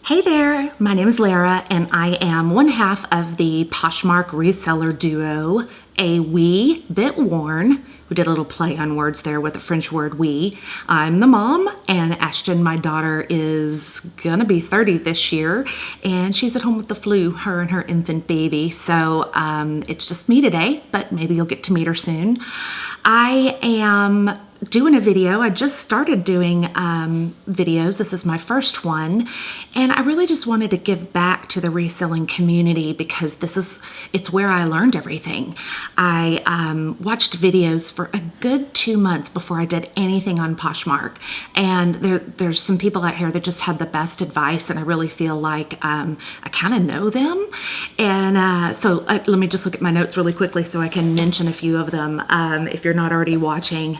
Hey there, my name is Lara and I am one half of the Poshmark reseller duo, A Wee Bit Worn. We did a little play on words there with the French word we. I'm the mom, and Ashton, my daughter, is gonna be 30 this year, and she's at home with the flu, her and her infant baby. So it's just me today, but maybe you'll get to meet her soon. I am doing a video. I just started doing videos. This is my first one, and I really just wanted to give back to the reselling community because it's where I learned everything. I watched videos for a good 2 months before I did anything on Poshmark, and there's some people out here that just had the best advice, and I really feel like I kind of know them. And so let me just look at my notes really quickly so I can mention a few of them. If you're not already watching,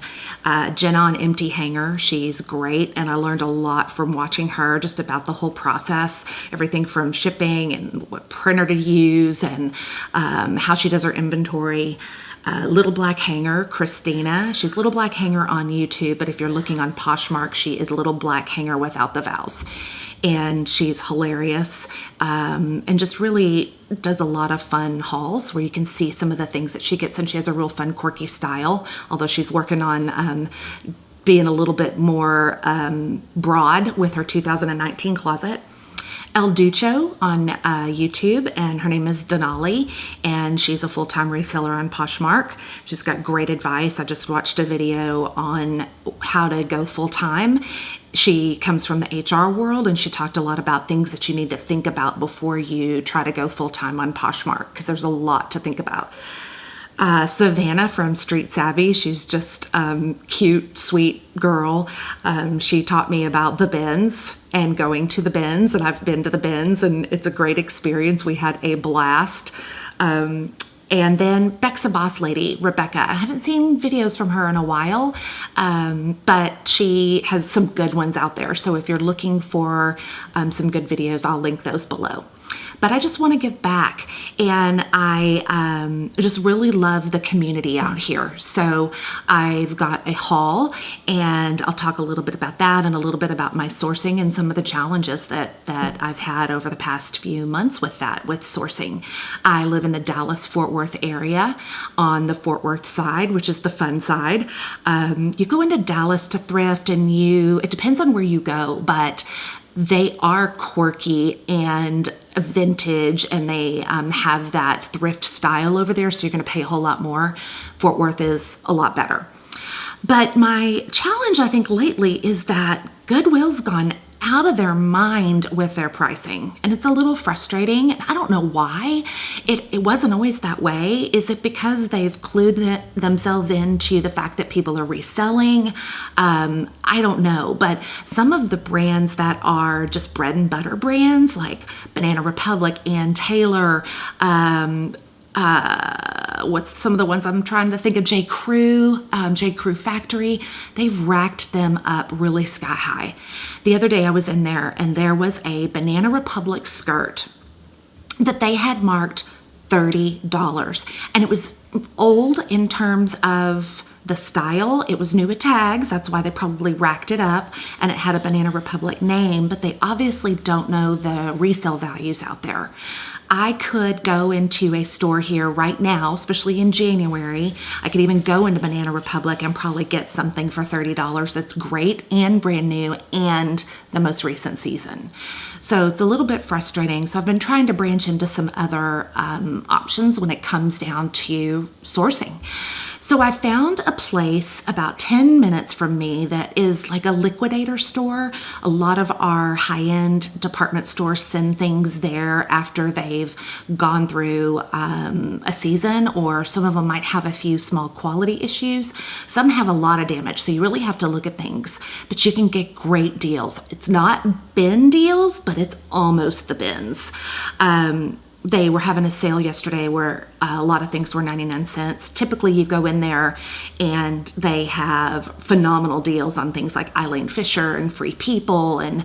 Jenna on Empty Hanger, she's great, and I learned a lot from watching her just about the whole process, everything from shipping and what printer to use and how she does her inventory. Little Black Hanger, Christina, she's Little Black Hanger on YouTube, but if you're looking on Poshmark, she is Little Black Hanger without the vowels. And she's hilarious and just really does a lot of fun hauls where you can see some of the things that she gets, and she has a real fun, quirky style, although she's working on being a little bit more broad with her 2019 closet. El Ducho on YouTube, and her name is Denali, and she's a full-time reseller on Poshmark. She's got great advice. I just watched a video on how to go full-time. She comes from the HR world, and she talked a lot about things that you need to think about before you try to go full-time on Poshmark, because there's a lot to think about. Savannah from Street Savvy, she's just cute, sweet girl. She taught me about the bins and going to the bins, and I've been to the bins, and it's a great experience. We had a blast. And then Beck's a Boss Lady, Rebecca. I haven't seen videos from her in a while, but she has some good ones out there. So if you're looking for some good videos, I'll link those below. But I just want to give back, and I just really love the community out here. So I've got a haul, and I'll talk a little bit about that and a little bit about my sourcing and some of the challenges that I've had over the past few months with sourcing. I live in the Dallas-Fort Worth area on the Fort Worth side, which is the fun side. You go into Dallas to thrift, and it depends on where you go, but they are quirky and vintage, and they have that thrift style over there, so you're going to pay a whole lot more. Fort Worth is a lot better. But my challenge, I think, lately is that Goodwill's gone out of their mind with their pricing, and it's a little frustrating. I don't know why. It wasn't always that way. Is it because they've clued themselves into the fact that people are reselling? I don't know, but some of the brands that are just bread and butter brands like Banana Republic, Ann Taylor, what's some of the ones I'm trying to think of? J. Crew Factory. They've racked them up really sky high. The other day I was in there, and there was a Banana Republic skirt that they had marked $30, and it was old in terms of the style. It was new with tags. That's why they probably racked it up, and it had a Banana Republic name, but they obviously don't know the resale values out there. I could go into a store here right now, especially in January. I could even go into Banana Republic and probably get something for $30 that's great and brand new and the most recent season. So it's a little bit frustrating. So I've been trying to branch into some other options when it comes down to sourcing. So I found a place about 10 minutes from me that is like a liquidator store. A lot of our high-end department stores send things there after they've gone through a season, or some of them might have a few small quality issues. Some have a lot of damage, so you really have to look at things, but you can get great deals. It's not bin deals, but it's almost the bins. They were having a sale yesterday where A lot of things were 99 cents. Typically you go in there and they have phenomenal deals on things like Eileen Fisher and Free People and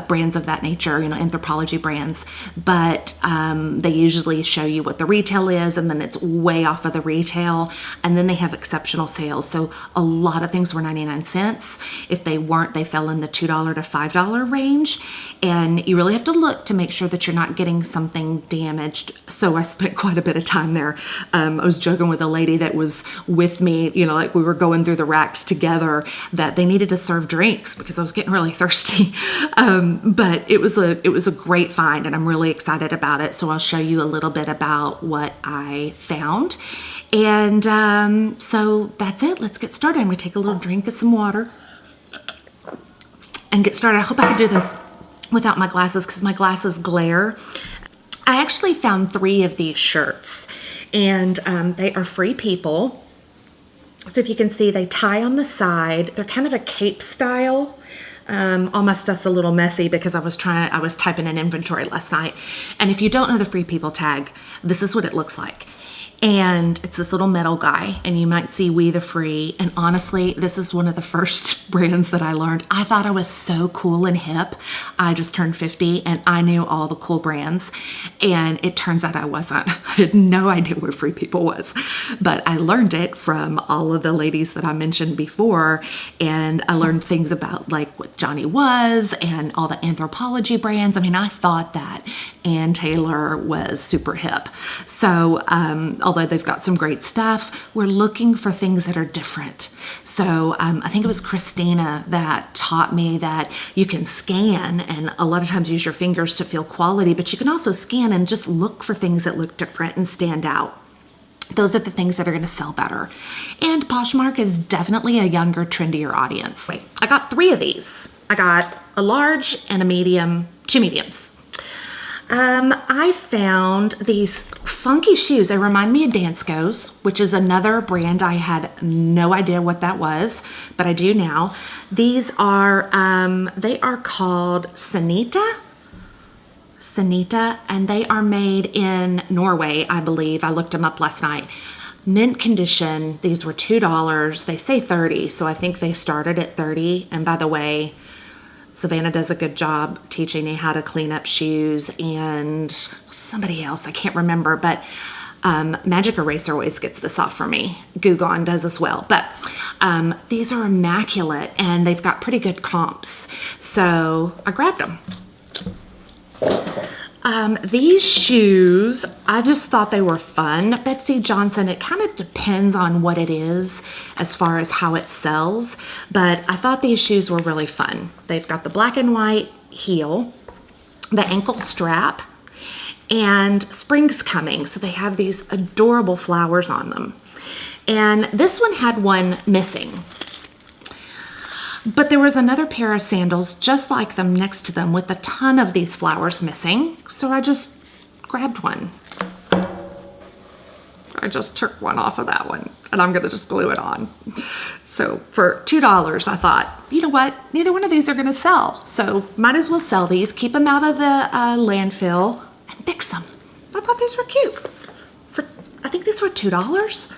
brands of that nature, anthropology brands. But they usually show you what the retail is, and then it's way off of the retail. And then they have exceptional sales. So a lot of things were 99 cents. If they weren't, they fell in the $2 to $5 range. And you really have to look to make sure that you're not getting something damaged. So I spent quite a bit of time there. I was joking with a lady that was with me, like we were going through the racks together, that they needed to serve drinks because I was getting really thirsty. But it was a great find, and I'm really excited about it. So I'll show you a little bit about what I found. And so that's it. Let's get started. I'm going to take a little drink of some water and get started. I hope I can do this without my glasses because my glasses glare. I actually found 3 of these shirts, and they are Free People. So if you can see, they tie on the side. They're kind of a cape style. All my stuff's a little messy because I was typing in inventory last night. And if you don't know the Free People tag, this is what it looks like. And it's this little metal guy, and you might see We the Free. And honestly, this is one of the first brands that I learned. I thought I was so cool and hip. I just turned 50 and I knew all the cool brands. And it turns out I wasn't. I had no idea where Free People was. But I learned it from all of the ladies that I mentioned before. And I learned things about like what Johnny was and all the anthropology brands. I mean, I thought that Ann Taylor was super hip. So, although they've got some great stuff, we're looking for things that are different. So I think it was Christina that taught me that you can scan and a lot of times use your fingers to feel quality, but you can also scan and just look for things that look different and stand out. Those are the things that are going to sell better. And Poshmark is definitely a younger, trendier audience. I got 3 of these. I got a large and a medium, 2 mediums. I found these funky shoes. They remind me of Dansko's, which is another brand I had no idea what that was, but I do now. These are, they are called Sanita, and they are made in Norway, I believe. I looked them up last night. Mint condition. These were $2. They say 30, so I think they started at 30. And by the way, Savannah does a good job teaching me how to clean up shoes, and somebody else, I can't remember, but Magic Eraser always gets this off for me. Goo Gone does as well. But these are immaculate, and they've got pretty good comps. So I grabbed them. These shoes, I just thought they were fun. Betsy Johnson, it kind of depends on what it is as far as how it sells, but I thought these shoes were really fun. They've got the black and white heel, the ankle strap, and spring's coming, so they have these adorable flowers on them. And this one had one missing. But there was another pair of sandals just like them next to them with a ton of these flowers missing. So I just grabbed one. I just took one off of that one, and I'm going to just glue it on. So for $2, I thought, you know what? Neither one of these are going to sell. So might as well sell these, keep them out of the landfill, and fix them. I thought these were cute. I think these were $2.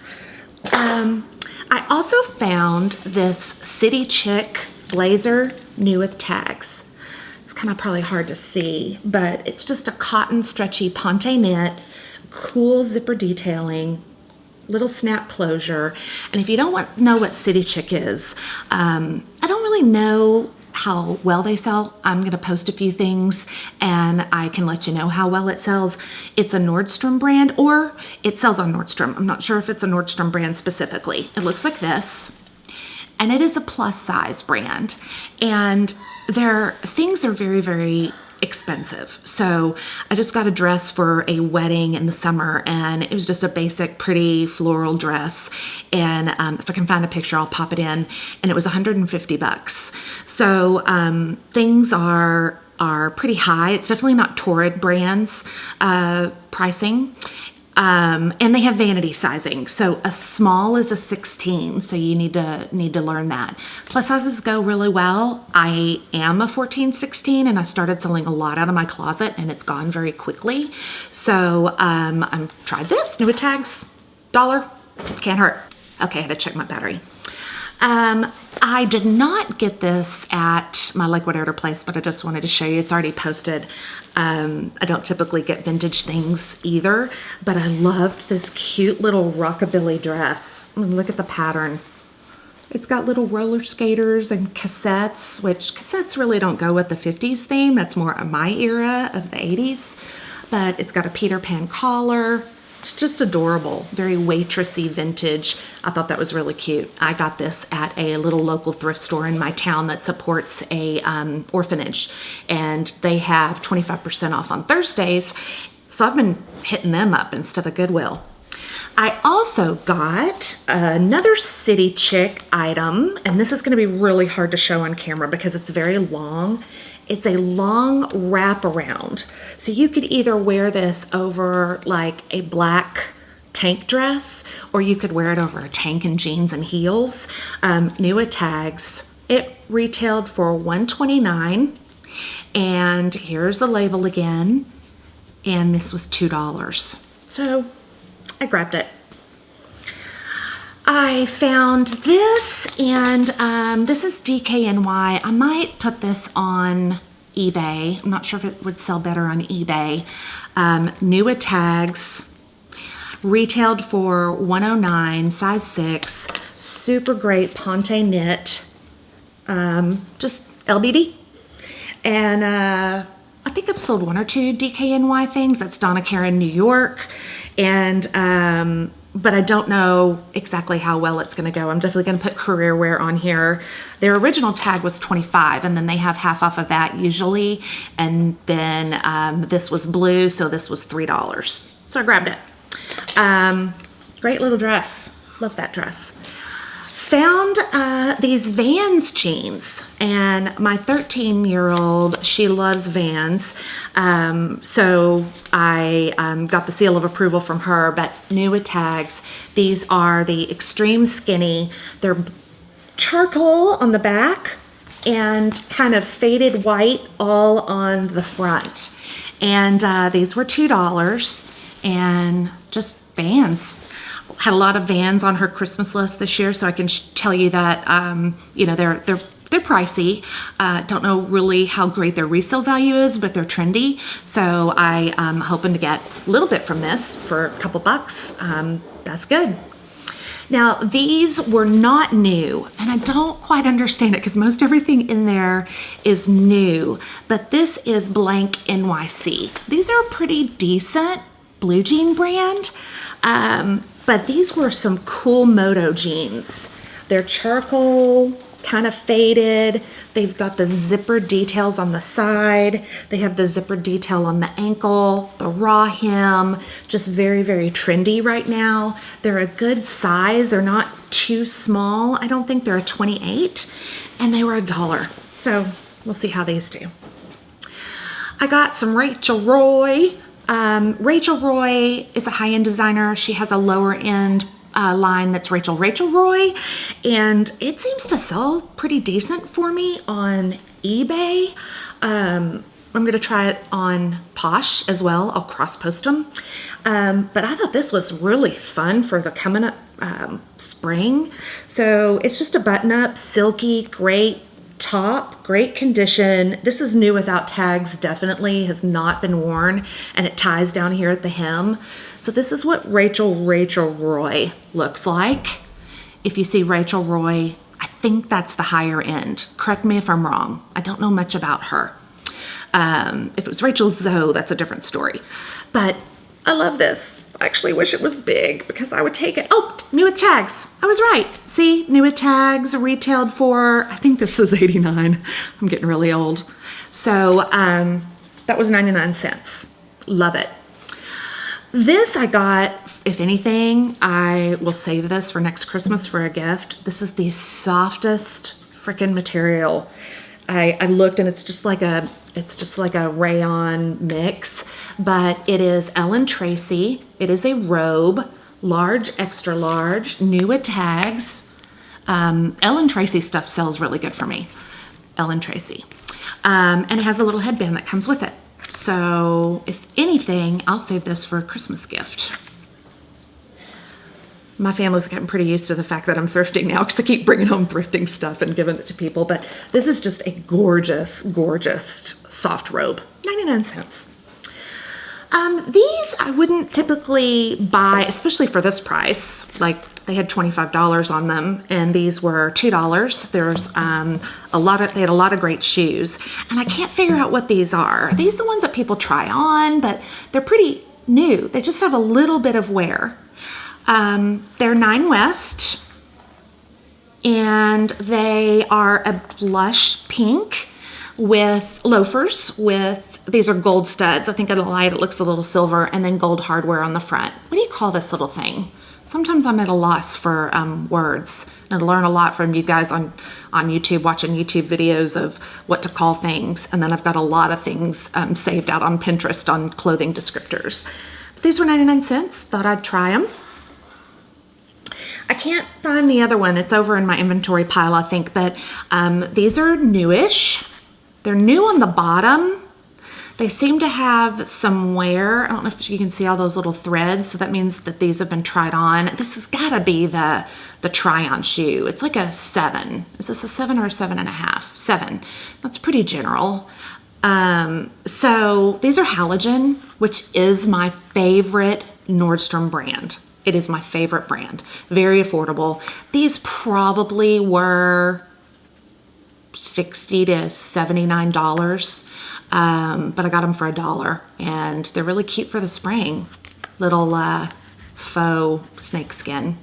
I also found this City Chick blazer, new with tags. It's kind of probably hard to see, but it's just a cotton stretchy ponte knit, cool zipper detailing, little snap closure. And if you don't know what City Chick is, I don't really know how well they sell. I'm going to post a few things and I can let you know how well it sells. It's a Nordstrom brand, or it sells on Nordstrom. I'm not sure if it's a Nordstrom brand specifically. It looks like this, and it is a plus size brand, and their things are very, very expensive. So I just got a dress for a wedding in the summer, and it was just a basic, pretty floral dress. And if I can find a picture, I'll pop it in. And it was $150. So things are pretty high. It's definitely not Torrid Brands pricing. And they have vanity sizing. So a small is a 16. So you need to learn that. Plus sizes go really well. I am a 14-16 and I started selling a lot out of my closet and it's gone very quickly. So I tried this, new with tags, $1, can't hurt. Okay, I had to check my battery. I did not get this at my liquidator place, but I just wanted to show you. It's already posted. I don't typically get vintage things either, but I loved this cute little rockabilly dress. I mean, look at the pattern. It's got little roller skaters and cassettes, which cassettes really don't go with the 50s theme. That's more of my era of the 80s. But it's got a Peter Pan collar. It's just adorable, very waitressy vintage. I thought that was really cute. I got this at a little local thrift store in my town that supports a orphanage, and they have 25% off on Thursdays, so I've been hitting them up instead of Goodwill. I also got another City Chick item, and this is going to be really hard to show on camera because it's very long. It's a long wraparound. So you could either wear this over like a black tank dress, or you could wear it over a tank and jeans and heels. New at tags. It retailed for $129. And here's the label again. And this was $2. So I grabbed it. I found this, and this is DKNY. I might put this on eBay. I'm not sure if it would sell better on eBay. New at tags, retailed for $109, size 6, super great Ponte knit, just LBD. And I think I've sold 1 or 2 DKNY things. That's Donna Karan, New York. And but I don't know exactly how well it's going to go. I'm definitely going to put career wear on here. Their original tag was $25, and then they have half off of that usually. And then this was blue, so this was $3. So I grabbed it. Great little dress. Love that dress. Found these Vans jeans, and my 13-year-old, she loves Vans, so I got the seal of approval from her. But new with tags, these are the extreme skinny. They're charcoal on the back and kind of faded white all on the front, and these were $2, and just Vans. Had a lot of Vans on her Christmas list this year, so I can tell you that you know, they're pricey. Don't know really how great their resale value is, but they're trendy. So I'm hoping to get a little bit from this for a couple bucks. That's good. Now, these were not new, and I don't quite understand it because most everything in there is new, but this is blank NYC. These are a pretty decent blue jean brand. But these were some cool moto jeans. They're charcoal, kind of faded. They've got the zipper details on the side. They have the zipper detail on the ankle, the raw hem, just very, very trendy right now. They're a good size. They're not too small. I don't think they're a 28, and they were $1. So we'll see how these do. I got some Rachel Roy. Rachel Roy is a high-end designer. She has a lower-end line that's Rachel Roy, and it seems to sell pretty decent for me on eBay. I'm going to try it on Posh as well. I'll cross-post them. But I thought this was really fun for the coming up spring. So it's just a button-up, silky, great top, great condition. This is new without tags, definitely has not been worn, and it ties down here at the hem. So this is what Rachel Roy looks like. If you see Rachel Roy, I think that's the higher end. Correct me if I'm wrong. I don't know much about her. If it was Rachel Zoe, that's a different story. But I love this. I actually wish it was big because I would take it. Oh, new with tags. I was right. See, new with tags, retailed for, I think this is $89. I'm getting really old. So that was 99 cents. Love it. This I got, if anything, I will save this for next Christmas for a gift. This is the softest freaking material. I looked, and it's just like a It's just like a rayon mix, but it is Ellen Tracy. It is a robe, large, extra large, new with tags. Ellen Tracy stuff sells really good for me. Ellen Tracy. And it has a little headband that comes with it. So if anything, I'll save this for a Christmas gift. My family's getting pretty used to the fact that I'm thrifting now because I keep bringing home thrifting stuff and giving it to people. But this is just a gorgeous, gorgeous soft robe. 99 cents. These I wouldn't typically buy, especially for this price. Like they had $25 on them, and these were $2. There's they had a lot of great shoes, and I can't figure out what these are. Are these the ones that people try on? But they're pretty new. They just have a little bit of wear. They're 9 West, and they are a blush pink with loafers these are gold studs. I think in the light it looks a little silver, and then gold hardware on the front. What do you call this little thing? Sometimes I'm at a loss for words, and I learn a lot from you guys on YouTube, watching YouTube videos of what to call things, and then I've got a lot of things saved out on Pinterest on clothing descriptors. But these were 99 cents. Thought I'd try them. I can't find the other one. It's over in my inventory pile, I think, but these are newish. They're new on the bottom. They seem to have some wear. I don't know if you can see all those little threads. So that means that these have been tried on. This has got to be the try-on shoe. It's like a 7. Is this a 7 or a 7.5? 7. That's pretty general. So these are halogen, which is my favorite Nordstrom brand. It is my favorite brand. Very affordable. These probably were $60 to $79. But I got them for $1, and they're really cute for the spring. Little faux snake skin.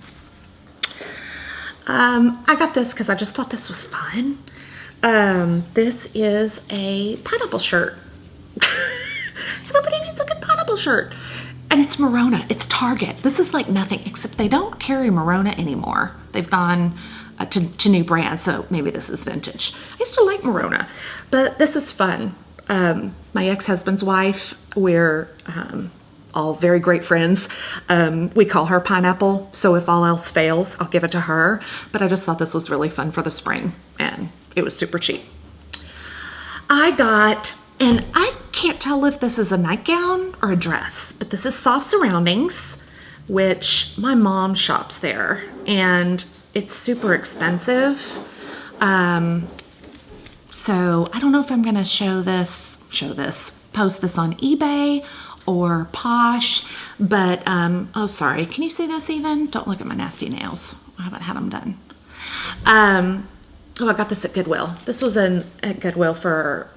I got this because I just thought this was fun. This is a pineapple shirt. Everybody needs a good pineapple shirt. And it's Merona. It's Target. This is like nothing, except they don't carry Merona anymore. They've gone to new brands, so maybe this is vintage. I used to like Merona, but this is fun. My ex-husband's wife, we're all very great friends. We call her Pineapple, so if all else fails, I'll give it to her. But I just thought this was really fun for the spring, and it was super cheap. I got, and I can't tell if this is a nightgown or a dress, but this is Soft Surroundings, which my mom shops there, and it's super expensive. So I don't know if I'm going to post this on eBay or Posh, but, oh, sorry. Can you see this even? Don't look at my nasty nails. I haven't had them done. Oh, I got this at Goodwill. This was at Goodwill for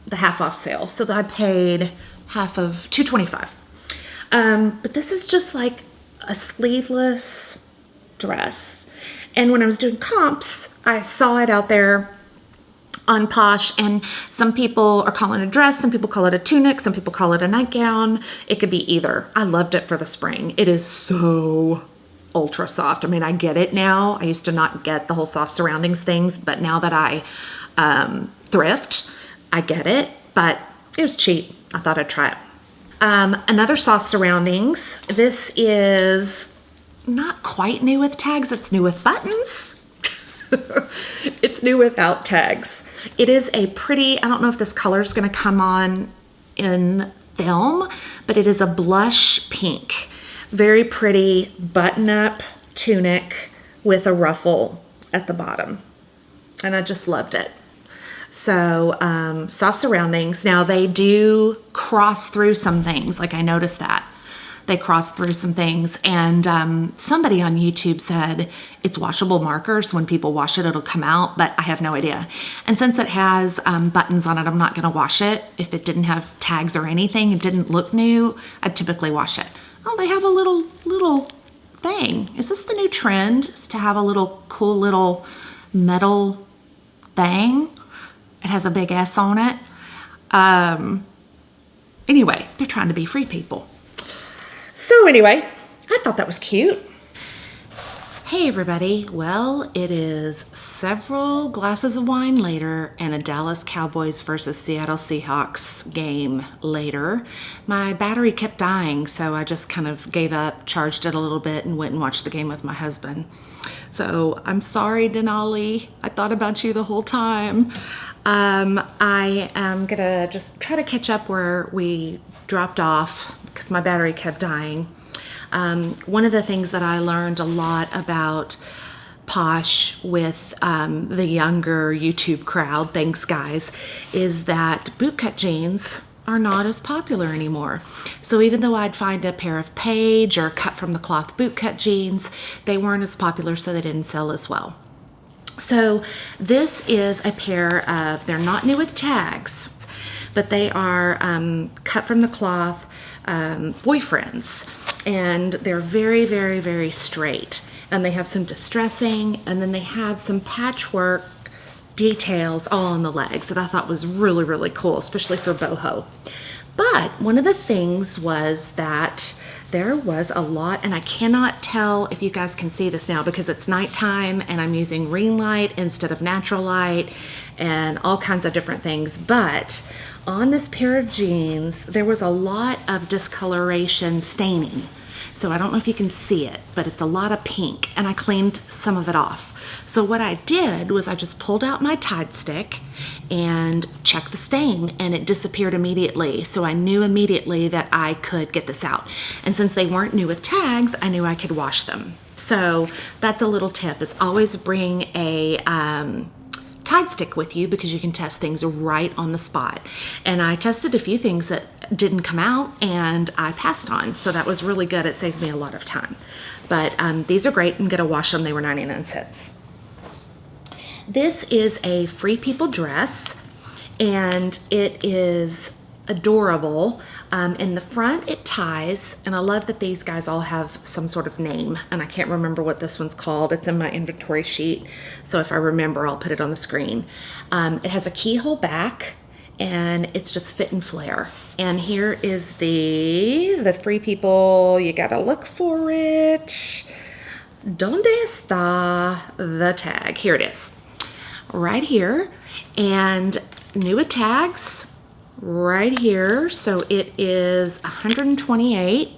the half off sale. So I paid half of $2.25. But this is just like a sleeveless dress. And when I was doing comps, I saw it out there on Posh, and some people are calling it a dress, some people call it a tunic, some people call it a nightgown. It could be either. I loved it for the spring. It is so ultra soft. I mean, I get it now. I used to not get the whole Soft Surroundings things, but now that I thrift, I get it. But it was cheap. I thought I'd try it. Another Soft Surroundings. This is not quite new with tags. It's new with buttons. It's new without tags. It is a pretty, I don't know if this color is going to come on in film, but it is a blush pink. Very pretty button-up tunic with a ruffle at the bottom. And I just loved it. So, Soft Surroundings. Now, they do cross through some things. Like, I noticed that. They cross through some things. And somebody on YouTube said it's washable markers. When people wash it, it'll come out. But I have no idea. And since it has buttons on it, I'm not going to wash it. If it didn't have tags or anything, it didn't look new, I'd typically wash it. Oh, they have a little thing. Is this the new trend? Is to have a little cool little metal thing? It has a big S on it. Anyway, they're trying to be free people. So anyway, I thought that was cute. Hey everybody, well, it is several glasses of wine later and a Dallas Cowboys versus Seattle Seahawks game later. My battery kept dying, so I just kind of gave up, charged it a little bit, and went and watched the game with my husband. So I'm sorry, Denali. I thought about you the whole time. I am gonna just try to catch up where we dropped off because my battery kept dying. One of the things that I learned a lot about Posh with the younger YouTube crowd, thanks guys, is that bootcut jeans are not as popular anymore. So even though I'd find a pair of Page or cut from the cloth bootcut jeans, they weren't as popular, so they didn't sell as well. So this is a pair of, they're not new with tags, but they are cut from the cloth boyfriends. And they're very, very, very straight. And they have some distressing, and then they have some patchwork details all on the legs that I thought was really, really cool, especially for boho. But one of the things was that there was a lot, and I cannot tell if you guys can see this now because it's nighttime and I'm using ring light instead of natural light and all kinds of different things. But on this pair of jeans, there was a lot of discoloration staining. So I don't know if you can see it, but it's a lot of pink, and I cleaned some of it off. So what I did was I just pulled out my Tide stick and checked the stain, and it disappeared immediately. So I knew immediately that I could get this out. And since they weren't new with tags, I knew I could wash them. So that's a little tip, is always bring a Tide stick with you because you can test things right on the spot. And I tested a few things that didn't come out and I passed on. So that was really good. It saved me a lot of time. But these are great. I'm going to wash them. They were 99 cents. This is a Free People dress, and it is adorable. In the front it ties, and I love that these guys all have some sort of name, and I can't remember what this one's called. It's in my inventory sheet, so if I remember I'll put it on the screen. It has a keyhole back, and it's just fit and flare. And here is the Free People. You gotta look for it. Donde está the tag? Here it is, right here. And new with tags right here. So it is 128.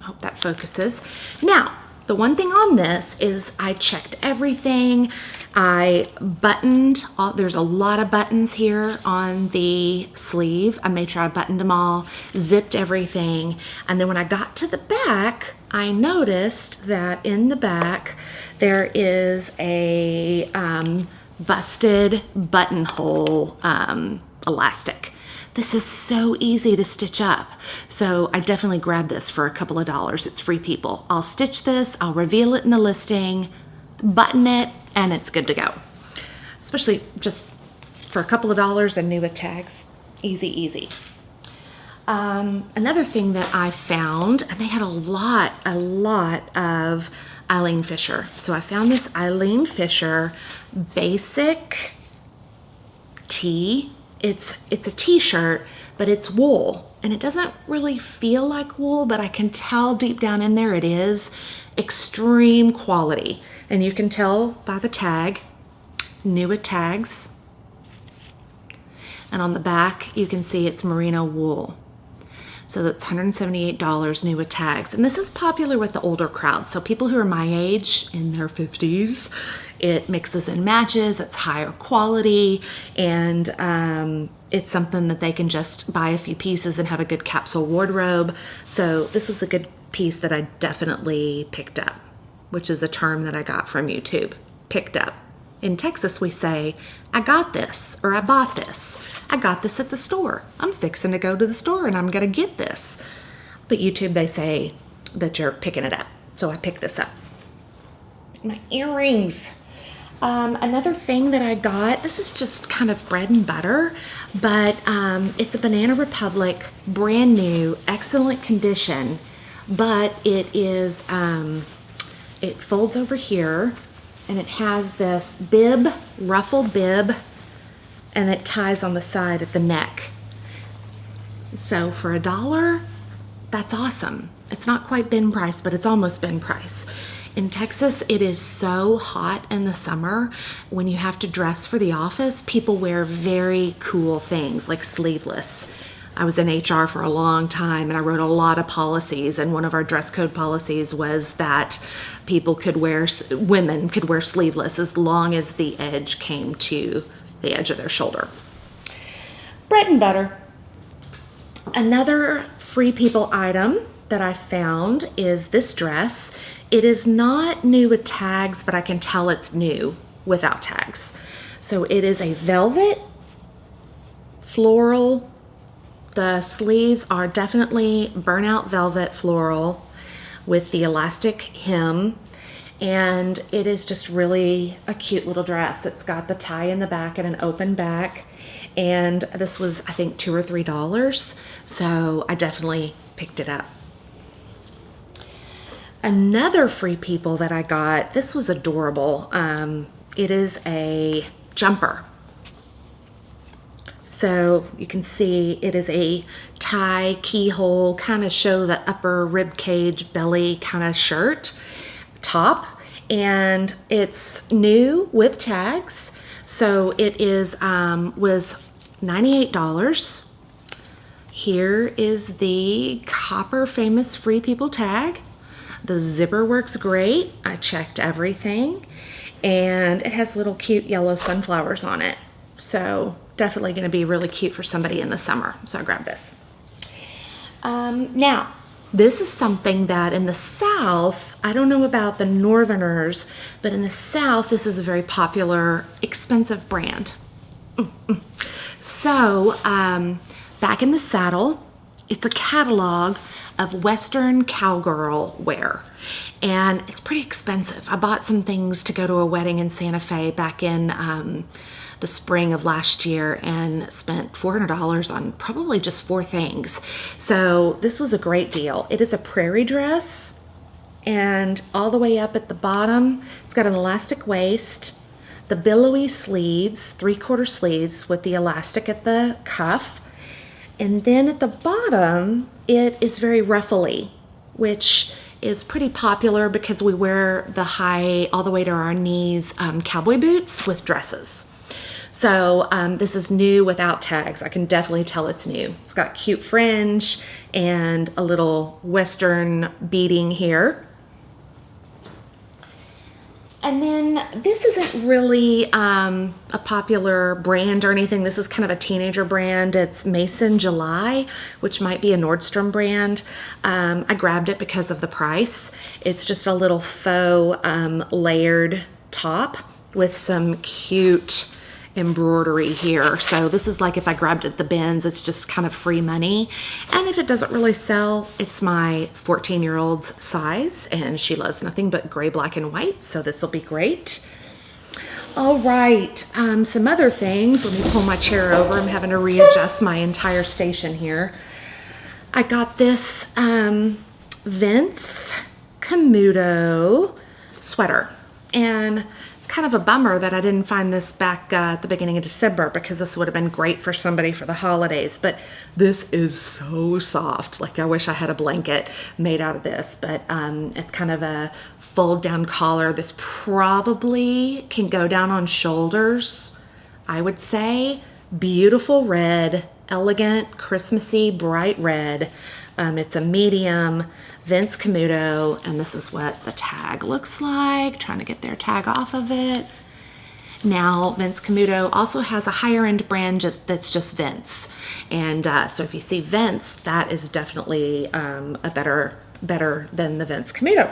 I hope that focuses. Now, the one thing on this is I checked everything. I buttoned, there's a lot of buttons here on the sleeve. I made sure I buttoned them all, zipped everything. And then when I got to the back, I noticed that in the back, there is a busted buttonhole elastic. This is so easy to stitch up. So I definitely grabbed this for a couple of dollars. It's Free People. I'll stitch this, I'll reveal it in the listing, button it, and it's good to go. Especially just for a couple of dollars and new with tags. Easy, easy. Another thing that I found, and they had a lot of Eileen Fisher. So I found this Eileen Fisher basic tee. It's a t-shirt, but it's wool, and it doesn't really feel like wool, but I can tell deep down in there it is extreme quality. And you can tell by the tag, new with tags. And on the back, you can see it's merino wool. So that's $178 new with tags. And this is popular with the older crowd. So people who are my age, in their 50s, it mixes and matches, it's higher quality, and it's something that they can just buy a few pieces and have a good capsule wardrobe. So this was a good piece that I definitely picked up, which is a term that I got from YouTube, picked up. In Texas, we say, I got this, or I bought this. I got this at the store. I'm fixing to go to the store and I'm gonna get this. But YouTube, they say that you're picking it up. So I picked this up. My earrings. Another thing that I got, this is just kind of bread and butter, but it's a Banana Republic, brand new, excellent condition, but it is, it folds over here, and it has this bib, ruffle bib, and it ties on the side at the neck. So for $1, that's awesome. It's not quite bin price, but it's almost bin price. In Texas, it is so hot in the summer. When you have to dress for the office, people wear very cool things like sleeveless. I was in HR for a long time and I wrote a lot of policies, and one of our dress code policies was that women could wear sleeveless as long as the edge came to the edge of their shoulder. Bread and butter. Another Free People item that I found is this dress. It is not new with tags, but I can tell it's new without tags. So it is a velvet floral. The sleeves are definitely burnout velvet floral with the elastic hem, and it is just really a cute little dress. It's got the tie in the back and an open back, and this was, I think, $2 or $3, so I definitely picked it up. Another Free People that I got, this was adorable. It is a jumper. So you can see it is a tie keyhole, kind of show the upper rib cage belly kind of shirt top, and it's new with tags. So it is was $98. Here is the copper famous Free People tag. The zipper works great. I checked everything, and it has little cute yellow sunflowers on it. So definitely going to be really cute for somebody in the summer. So I grabbed this. Now, this is something that in the South, I don't know about the Northerners, but in the South, this is a very popular, expensive brand. So, back in the saddle, it's a catalog of Western cowgirl wear, and it's pretty expensive. I bought some things to go to a wedding in Santa Fe back in the spring of last year and spent $400 on probably just 4 things. So this was a great deal. It is a prairie dress, and all the way up at the bottom, it's got an elastic waist, the billowy sleeves, 3/4 sleeves with the elastic at the cuff. And then at the bottom, it is very ruffly, which is pretty popular because we wear the high, all the way to our knees, cowboy boots with dresses. So this is new without tags. I can definitely tell it's new. It's got cute fringe and a little Western beading here. And then this isn't really a popular brand or anything. This is kind of a teenager brand. It's Mason July, which might be a Nordstrom brand. I grabbed it because of the price. It's just a little faux layered top with some cute embroidery here. So this is like if I grabbed it at the bins, it's just kind of free money. And if it doesn't really sell, it's my 14-year-old's size, and she loves nothing but gray, black, and white. So this will be great. All right, some other things. Let me pull my chair over. I'm having to readjust my entire station here. I got this Vince Camuto sweater, and it's kind of a bummer that I didn't find this back at the beginning of December, because this would have been great for somebody for the holidays. But this is so soft. Like, I wish I had a blanket made out of this, but it's kind of a fold down collar. This probably can go down on shoulders, I would say. Beautiful red, elegant, Christmassy, bright red. It's a medium, Vince Camuto, and this is what the tag looks like. Trying to get their tag off of it. Now, Vince Camuto also has a higher end brand that's just Vince. And so if you see Vince, that is definitely a better than the Vince Camuto.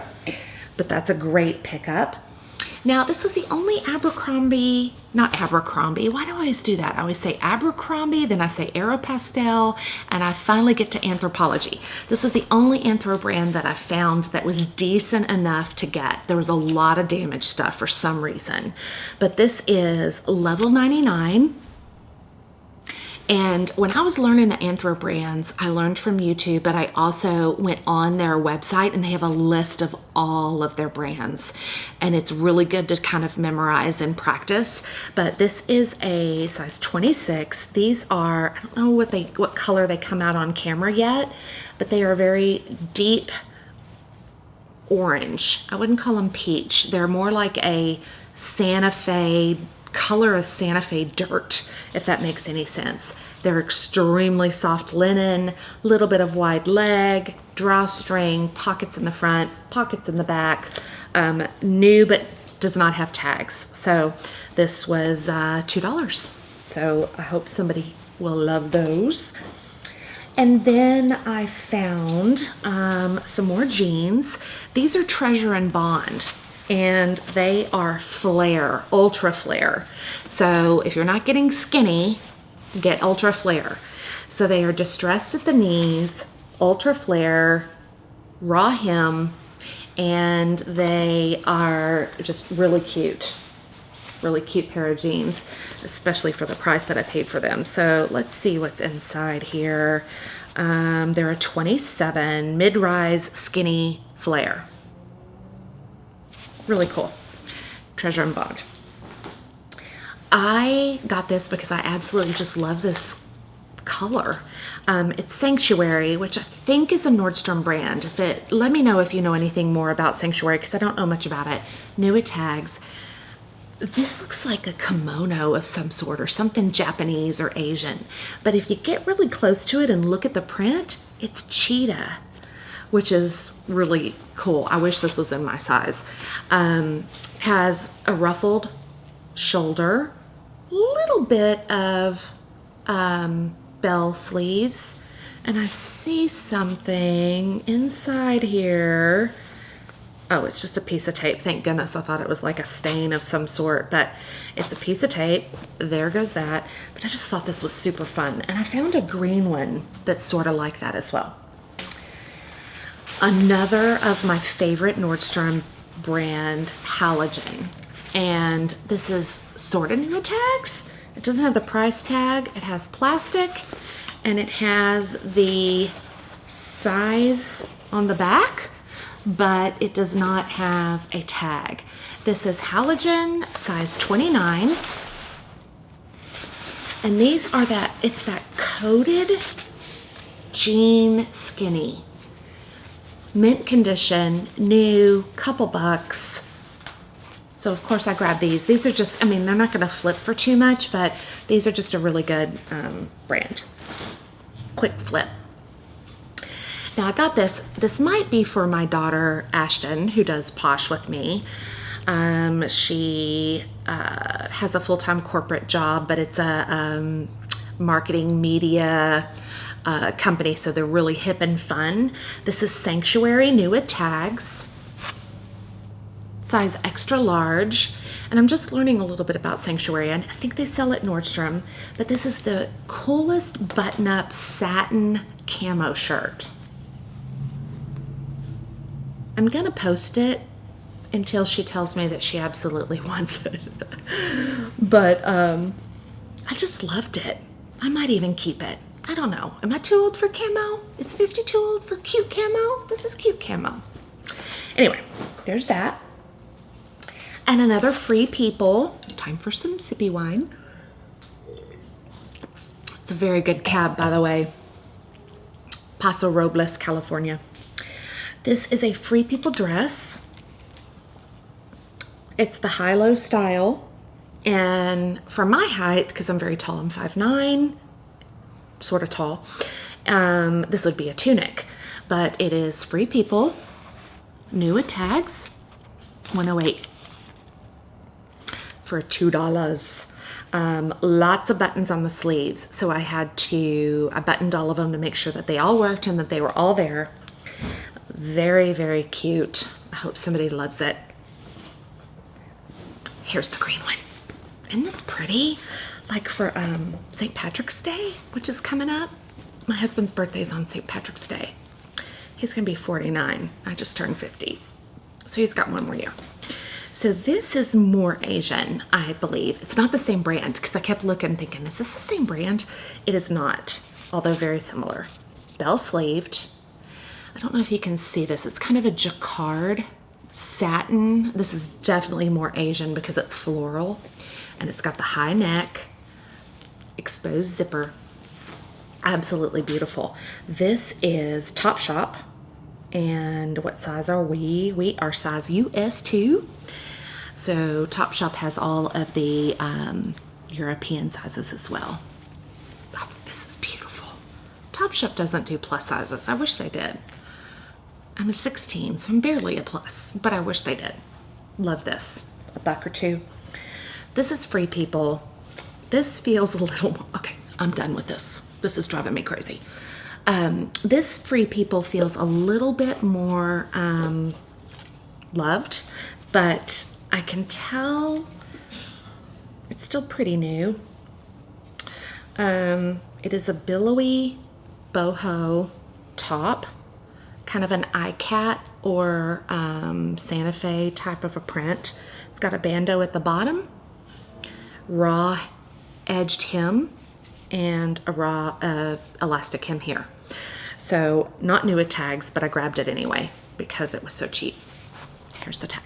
But that's a great pickup. Now, this was the only Abercrombie, not Abercrombie. Why do I always do that? I always say Abercrombie, then I say Aeropostale, and I finally get to Anthropologie. This was the only Anthro brand that I found that was decent enough to get. There was a lot of damaged stuff for some reason. But this is level 99. And when I was learning the Anthro brands, I learned from YouTube, but I also went on their website, and they have a list of all of their brands. And it's really good to kind of memorize and practice. But this is a size 26. These are, I don't know what color they come out on camera yet, but they are very deep orange. I wouldn't call them peach. They're more like a Santa Fe, color of Santa Fe dirt, if that makes any sense. They're extremely soft linen, little bit of wide leg, drawstring, pockets in the front, pockets in the back. New, but does not have tags. So this was $2. So I hope somebody will love those. And then I found some more jeans. These are Treasure and Bond, and they are flare, ultra flare. So if you're not getting skinny, get ultra flare. So they are distressed at the knees, ultra flare, raw hem, and they are just really cute pair of jeans, especially for the price that I paid for them. So let's see what's inside here. They're a 27 mid-rise skinny flare. Really cool. Treasure and Bond. I got this because I absolutely just love this color. It's Sanctuary, which I think is a Nordstrom brand. Let me know if you know anything more about Sanctuary, because I don't know much about it. New with tags. This looks like a kimono of some sort, or something Japanese or Asian. But if you get really close to it and look at the print, it's cheetah, which is really cool. I wish this was in my size. Has a ruffled shoulder, little bit of bell sleeves, and I see something inside here. Oh, it's just a piece of tape. Thank goodness. I thought it was like a stain of some sort, but it's a piece of tape. There goes that. But I just thought this was super fun. And I found a green one that's sort of like that as well. Another of my favorite Nordstrom brand, Halogen. And this is sort of new with tags. It doesn't have the price tag. It has plastic, and it has the size on the back, but it does not have a tag. This is Halogen, size 29. And these are it's that coated jean skinny. Mint condition, new, couple bucks. So of course I grabbed these. These are just, they're not gonna flip for too much, but these are just a really good brand. Quick flip. Now I got this. This might be for my daughter, Ashton, who does Posh with me. She has a full-time corporate job, but it's a marketing media company, so they're really hip and fun. This is Sanctuary, new with tags. Size extra large. And I'm just learning a little bit about Sanctuary. And I think they sell at Nordstrom, but this is the coolest button-up satin camo shirt. I'm gonna post it until she tells me that she absolutely wants it. But I just loved it. I might even keep it. I don't know. Am I too old for camo? Is 50 too old for cute camo? This is cute camo. Anyway, there's that. And another Free People. Time for some sippy wine. It's a very good cab, by the way. Paso Robles, California. This is a Free People dress. It's the high-low style. And for my height, because I'm very tall, I'm 5'9", sort of tall, this would be a tunic. But it is Free People, new with tags, $108 for $2. Lots of buttons on the sleeves. So I buttoned all of them to make sure that they all worked and that they were all there. Very, very cute. I hope somebody loves it. Here's the green one. Isn't this pretty? Like for St. Patrick's Day, which is coming up. My husband's birthday's on St. Patrick's Day. He's gonna be 49. I just turned 50. So he's got one more year. So this is more Asian, I believe. It's not the same brand, because I kept looking thinking, is this the same brand? It is not, although very similar. Bell sleeved. I don't know if you can see this. It's kind of a jacquard satin. This is definitely more Asian because it's floral, and it's got the high neck, exposed zipper. Absolutely beautiful. This is Topshop, And what size are we? We are size US2. So Topshop has all of the European sizes as well. Oh, this is beautiful. Topshop doesn't do plus sizes. I wish they did. I'm a 16, so I'm barely a plus, but I wish they did. Love this. A buck or two. This is Free People. This feels a little, okay, I'm done with this. This is driving me crazy. This Free People feels a little bit more loved, but I can tell it's still pretty new. It is a billowy boho top, kind of an iCat or Santa Fe type of a print. It's got a bandeau at the bottom, raw edged hem, and a raw elastic hem here. So not new with tags, but I grabbed it anyway because it was so cheap. Here's the tag.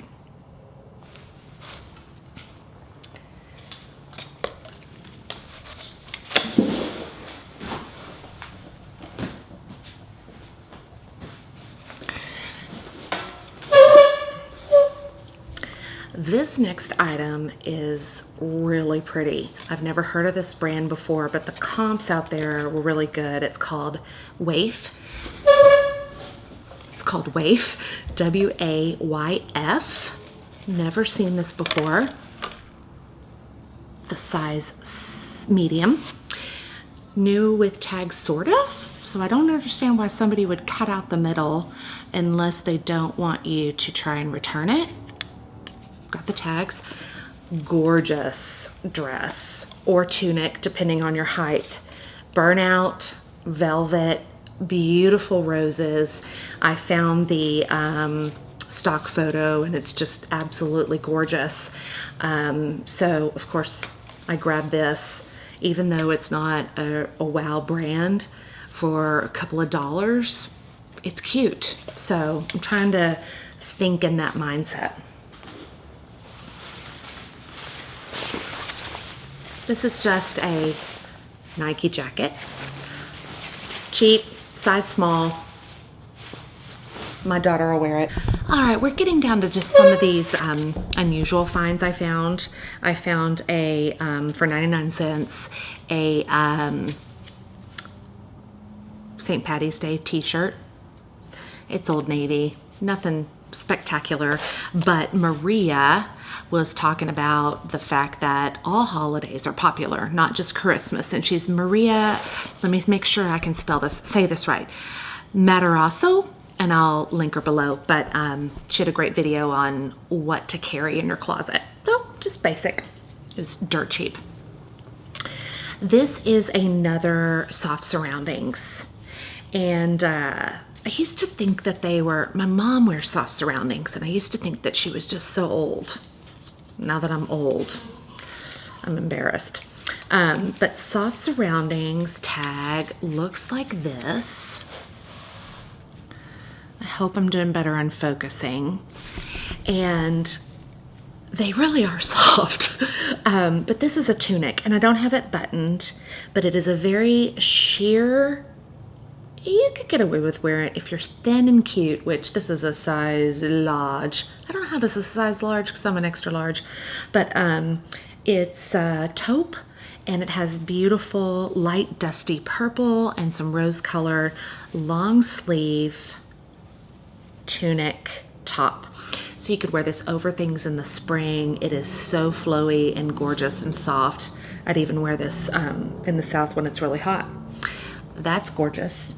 This next item is really pretty. I've never heard of this brand before, but the comps out there were really good. It's called Wayf. It's called Wayf, W-A-Y-F. Never seen this before. It's a size medium. New with tags, sort of. So I don't understand why somebody would cut out the middle unless they don't want you to try and return it. Got the tags. Gorgeous dress or tunic, depending on your height. Burnout, velvet, beautiful roses. I found the stock photo and it's just absolutely gorgeous. So of course I grabbed this, even though it's not a wow brand, for a couple of dollars. It's cute. So I'm trying to think in that mindset. This is just a Nike jacket. Cheap, size small. My daughter will wear it. All right, we're getting down to just some of these unusual finds I found. I found a, for 99 cents, a St. Patty's Day t-shirt. It's Old Navy, nothing spectacular, but Maria was talking about the fact that all holidays are popular, not just Christmas. And she's Maria, let me make sure I can say this right, Matarazzo, and I'll link her below, but she had a great video on what to carry in your closet. Well, just basic. It was dirt cheap. This is another Soft Surroundings. And I used to think that my mom wears Soft Surroundings, and I used to think that she was just so old. Now that I'm old, I'm embarrassed. But Soft Surroundings tag looks like this. I hope I'm doing better on focusing. And they really are soft. But this is a tunic, and I don't have it buttoned, but it is a very sheer. You could get away with wearing it if you're thin and cute, which this is a size large. I don't know how this is a size large because I'm an extra large, but it's taupe, and it has beautiful light dusty purple and some rose color long sleeve tunic top. So you could wear this over things in the spring. It is so flowy and gorgeous and soft. I'd even wear this in the South when it's really hot. That's gorgeous.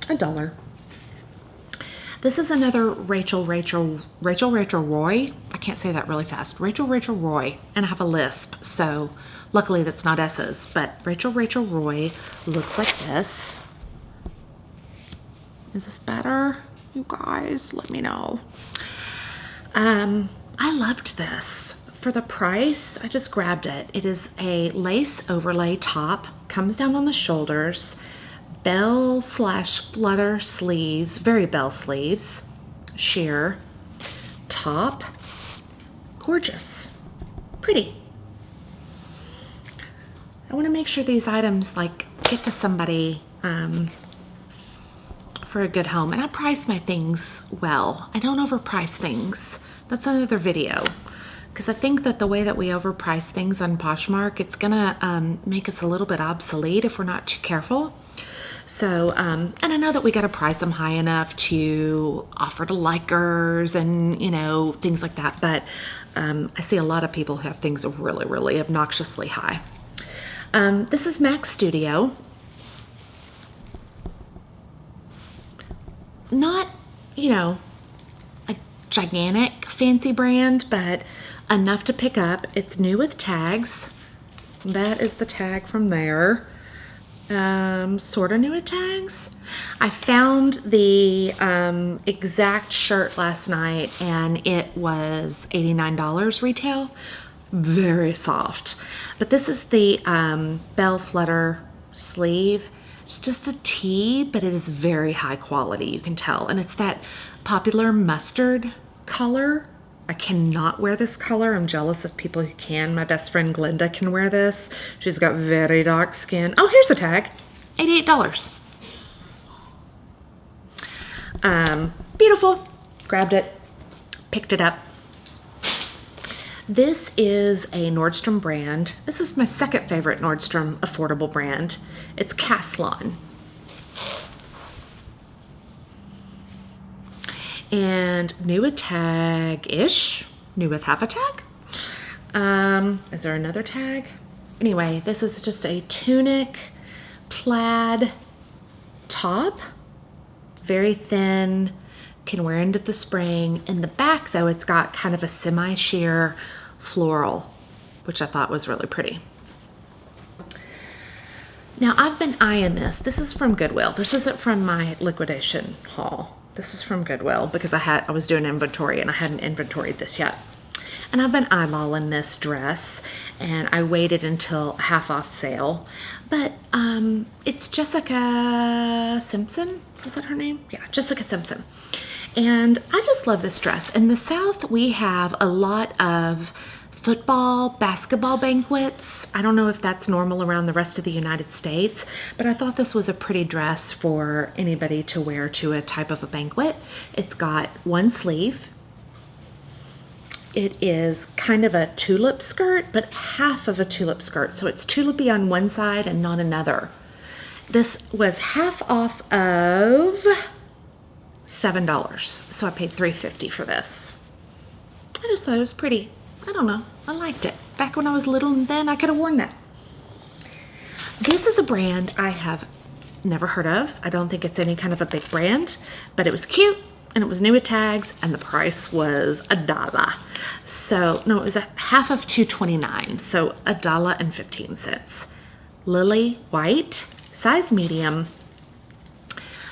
$1. This is another Rachel Roy. I can't say that really fast. Rachel Roy, and I have a lisp, so luckily that's not S's, but Rachel Roy looks like this. Is this better? You guys, let me know. I loved this. For the price, I just grabbed it. It is a lace overlay top, comes down on the shoulders, bell/flutter sleeves, very bell sleeves, sheer, top, gorgeous, pretty. I want to make sure these items like get to somebody for for a good home. And I price my things well. I don't overprice things. That's another video. Because I think that the way that we overprice things on Poshmark, it's gonna make us a little bit obsolete if we're not too careful. So, and I know that we gotta price them high enough to offer to likers and, you know, things like that. But I see a lot of people who have things really, really obnoxiously high. This is Mac Studio. Not, you know, a gigantic fancy brand, but enough to pick up. It's new with tags. That is the tag from there. Sort of new with tags. I found the exact shirt last night and it was $89 retail. Very soft. But this is the bell flutter sleeve. It's just a tee, but it is very high quality, you can tell. And it's that popular mustard color. I cannot wear this color. I'm jealous of people who can. My best friend Glenda can wear this. She's got very dark skin. Oh, here's the tag. $88. Beautiful. Grabbed it. Picked it up. This is a Nordstrom brand. This is my second favorite Nordstrom affordable brand. It's Caslon. And new with tag-ish, new with half a tag. Is there another tag? Anyway, this is just a tunic plaid top, very thin, can wear into the spring. In the back though, it's got kind of a semi-sheer floral, which I thought was really pretty. Now I've been eyeing this. This is from Goodwill. This isn't from my liquidation haul. This is from Goodwill because I was doing inventory and I hadn't inventoried this yet. And I've been eyeballing this dress and I waited until half off sale. But it's Jessica Simpson. Is that her name? Yeah, Jessica Simpson. And I just love this dress. In the South, we have a lot of football, basketball banquets. I don't know if that's normal around the rest of the United States, but I thought this was a pretty dress for anybody to wear to a type of a banquet. It's got one sleeve. It is kind of a tulip skirt, but half of a tulip skirt. So it's tulipy on one side and not another. This was half off of $7. So I paid $3.50 for this. I just thought it was pretty. I don't know. I liked it. Back when I was little and then I could have worn that. This is a brand I have never heard of. I don't think it's any kind of a big brand, but it was cute and it was new with tags and the price was $1. So, no, it was a half of $2.29. So $1.15. Lily white, size medium.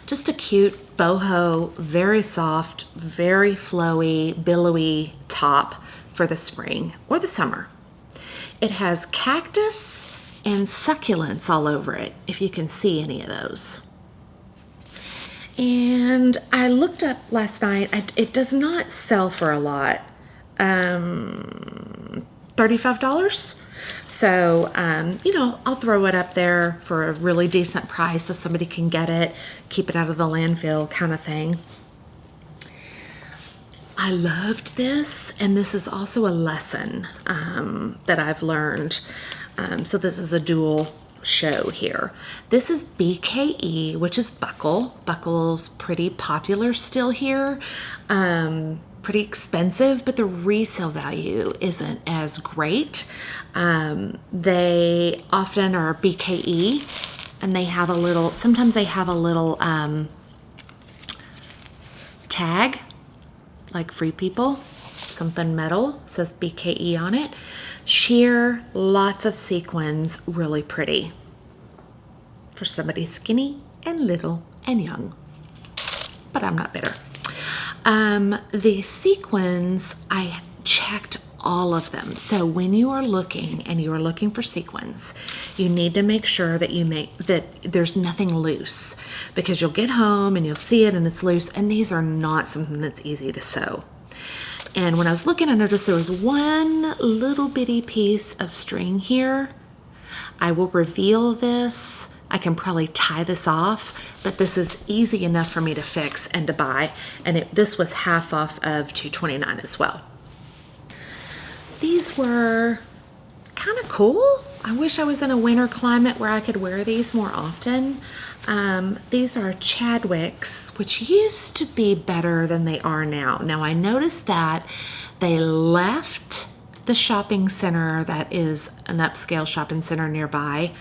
Just a cute boho, very soft, very flowy, billowy top for the spring or the summer. It has cactus and succulents all over it, if you can see any of those. And I looked up last night, it does not sell for a lot, $35. So, you know, I'll throw it up there for a really decent price so somebody can get it, keep it out of the landfill kind of thing. I loved this, and this is also a lesson that I've learned. So this is a dual show here. This is BKE, which is buckle. Buckle's pretty popular still here. Pretty expensive, but the resale value isn't as great. They often are BKE, and they have a little, sometimes they have a little tag, like Free People, something metal, says BKE on it. Sheer, lots of sequins, really pretty. For somebody skinny and little and young. But I'm not bitter. The sequins, I checked all of them. So when you are looking and you are looking for sequins, you need to make sure that there's nothing loose, because you'll get home and you'll see it and it's loose, and these are not something that's easy to sew. And when I was looking, I noticed there was one little bitty piece of string here. I will reveal this I can probably tie this off, but this is easy enough for me to fix and to buy. And this was half off of $2.29 as well. These were kind of cool. I wish I was in a winter climate where I could wear these more often. These are Chadwick's, which used to be better than they are now. Now I noticed that they left the shopping center that is an upscale shopping center nearby,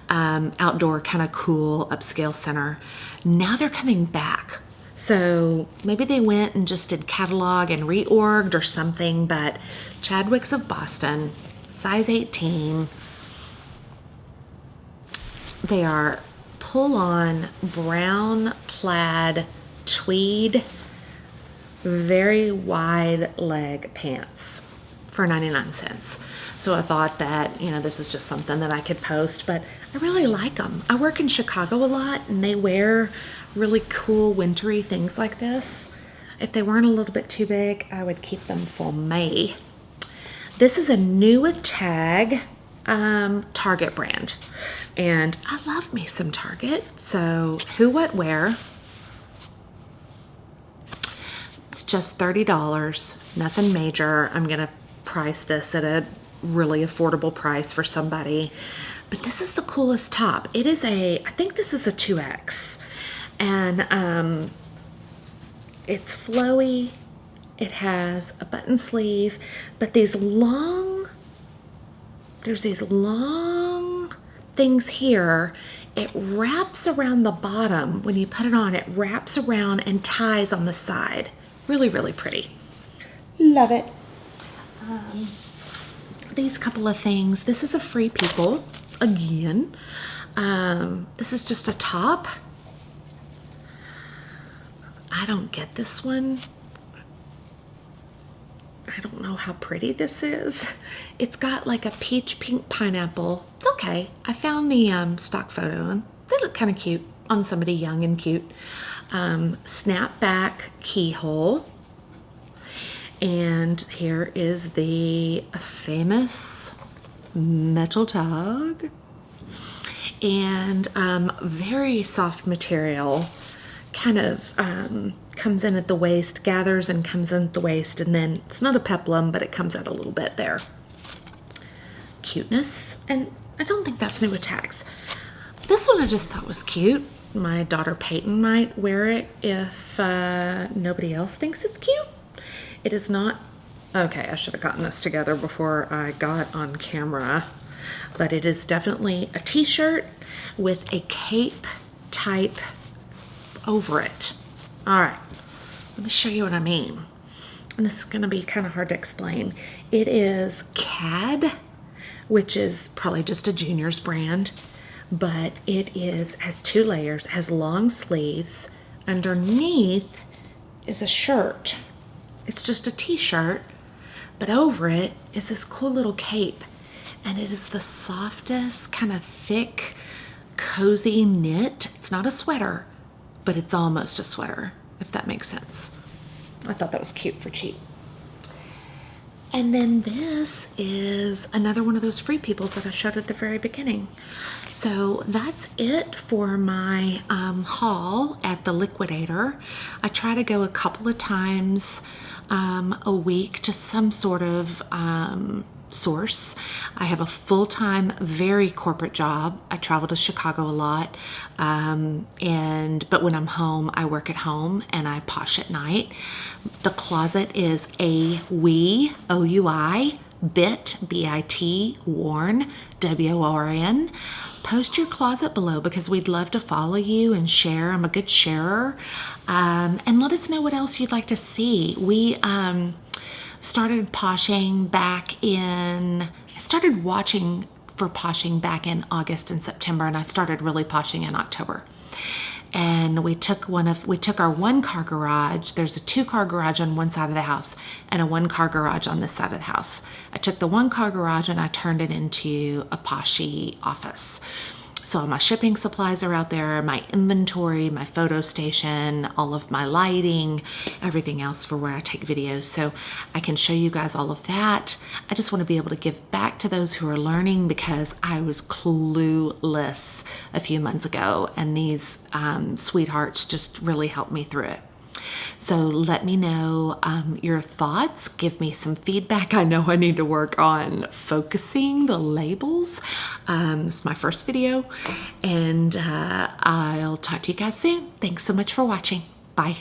outdoor kind of cool upscale center. Now they're coming back. So maybe they went and just did catalog and reorged or something, but Chadwick's of Boston, size 18. They are pull-on brown plaid tweed, very wide leg pants for 99 cents. So I thought that, this is just something that I could post, but I really like them. I work in Chicago a lot and they wear really cool wintry things like this. If they weren't a little bit too big, I would keep them for May. This is a new with tag Target brand. And I love me some Target. So Who What Wear. It's just $30, nothing major. I'm gonna price this at a really affordable price for somebody. But this is the coolest top. It is I think this is a 2X. And it's flowy. It has a button sleeve, but there's these long things here. It wraps around the bottom. When you put it on, it wraps around and ties on the side. Really, really pretty. Love it. These couple of things. This is a Free People, again. This is just a top. I don't get this one. I don't know how pretty this is. It's got like a peach pink pineapple. It's okay. I found the stock photo and they look kind of cute on somebody young and cute. Snapback keyhole. And here is the famous metal tag. And very soft material. Kind of comes in at the waist, gathers and comes in at the waist, and then it's not a peplum, but it comes out a little bit there. Cuteness, and I don't think that's new with tags. This one I just thought was cute. My daughter Peyton might wear it if nobody else thinks it's cute. It is not, okay, I should have gotten this together before I got on camera, but it is definitely a t-shirt with a cape type over it. All right, let me show you what I mean. And this is gonna be kind of hard to explain. It is CAD, which is probably just a junior's brand, but it has 2 layers, has long sleeves. Underneath is a shirt. It's just a t-shirt, but over it is this cool little cape. And it is the softest, kind of thick, cozy knit. It's not a sweater, but it's almost a sweater, if that makes sense. I thought that was cute for cheap. And then this is another one of those Free Peoples that I showed at the very beginning. So that's it for my haul at the Liquidator. I try to go a couple of times a week to some sort of source. I have a full-time, very corporate job. I travel to Chicago a lot, but when I'm home, I work at home and I posh at night. The closet is OUI, bit, B-I-T, worn, W-O-R-N. Post your closet below because we'd love to follow you and share. I'm a good sharer. And let us know what else you'd like to see. We started poshing back in, I started watching for poshing back in August and September, and I started really poshing in October. And we took our 1-car garage. There's a 2-car garage on one side of the house and a 1-car garage on this side of the house. I took the 1-car garage and I turned it into a poshy office. So all my shipping supplies are out there, my inventory, my photo station, all of my lighting, everything else for where I take videos. So I can show you guys all of that. I just want to be able to give back to those who are learning, because I was clueless a few months ago, and these sweethearts just really helped me through it. So let me know your thoughts. Give me some feedback. I know I need to work on focusing the labels. It's my first video, and I'll talk to you guys soon. Thanks so much for watching. Bye.